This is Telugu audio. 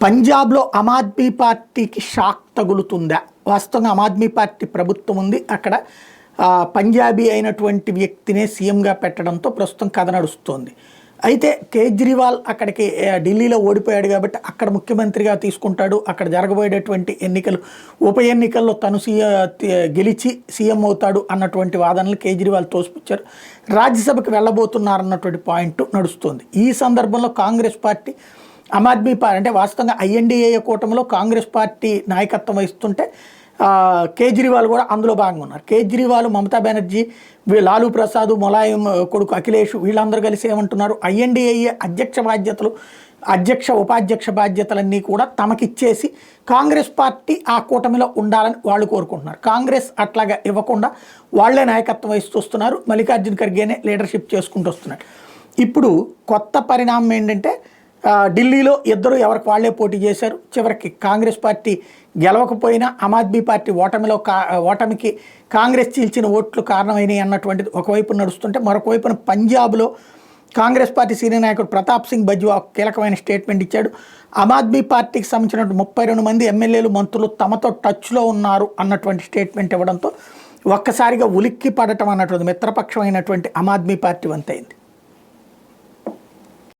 పంజాబ్లో ఆమ్ ఆద్మీ పార్టీకి షాక్ తగులుతుందా? వాస్తవంగా ఆమ్ ఆద్మీ పార్టీ ప్రభుత్వం ఉంది అక్కడ. పంజాబీ అయినటువంటి వ్యక్తినే సీఎంగా పెట్టడంతో ప్రస్తుతం కథ నడుస్తోంది. అయితే కేజ్రీవాల్ అక్కడికి ఢిల్లీలో ఓడిపోయాడు కాబట్టి అక్కడ ముఖ్యమంత్రిగా తీసుకుంటాడు. అక్కడ జరగబోయేటటువంటి ఎన్నికలు, ఉప ఎన్నికల్లో తను గెలిచి సీఎం అవుతాడు అన్నటువంటి వాదనలు కేజ్రీవాల్ తోసిపుచ్చారు. రాజ్యసభకు వెళ్ళబోతున్నారన్నటువంటి పాయింట్ నడుస్తుంది. ఈ సందర్భంలో కాంగ్రెస్ పార్టీ ఆమ్ ఆద్మీ పార్టీ అంటే వాస్తవంగా ఐఎన్డీఏ కూటమిలో కాంగ్రెస్ పార్టీ నాయకత్వం వహిస్తుంటే కేజ్రీవాల్ కూడా అందులో భాగంగా ఉన్నారు. కేజ్రీవాల్, మమతా బెనర్జీ, లాలూ ప్రసాద్, ములాయం కొడుకు అఖిలేష్ వీళ్ళందరూ కలిసి ఏమంటున్నారు, ఐఎన్డీఏ అధ్యక్ష ఉపాధ్యక్ష బాధ్యతలన్నీ కూడా తమకిచ్చేసి కాంగ్రెస్ పార్టీ ఆ కూటమిలో ఉండాలని వాళ్ళు కోరుకుంటున్నారు. కాంగ్రెస్ అట్లాగా ఇవ్వకుండా వాళ్లే నాయకత్వం వహిస్తూ వస్తున్నారు. మల్లికార్జున ఖర్గేనే లీడర్షిప్ చేసుకుంటూ వస్తున్నారు. ఇప్పుడు కొత్త పరిణామం ఏంటంటే ఢిల్లీలో ఇద్దరు ఎవరికి వాళ్లే పోటీ చేశారు. చివరికి కాంగ్రెస్ పార్టీ గెలవకపోయినా ఆమ్ ఆద్మీ పార్టీ ఓటమికి కాంగ్రెస్ చీల్చిన ఓట్లు కారణమైనవి అన్నటువంటిది ఒకవైపు నడుస్తుంటే, మరొక వైపున పంజాబ్లో కాంగ్రెస్ పార్టీ సీనియర్ నాయకుడు ప్రతాప్ సింగ్ బజ్వా కీలకమైన స్టేట్మెంట్ ఇచ్చాడు. ఆమ్ ఆద్మీ పార్టీకి సంబంధించిన 32 మంది ఎమ్మెల్యేలు, మంత్రులు తమతో టచ్లో ఉన్నారు అన్నటువంటి స్టేట్మెంట్ ఇవ్వడంతో ఒక్కసారిగా ఉలిక్కి పడటం అన్నటువంటి మిత్రపక్షమైనటువంటి ఆమ్ ఆద్మీ పార్టీ వంతైంది.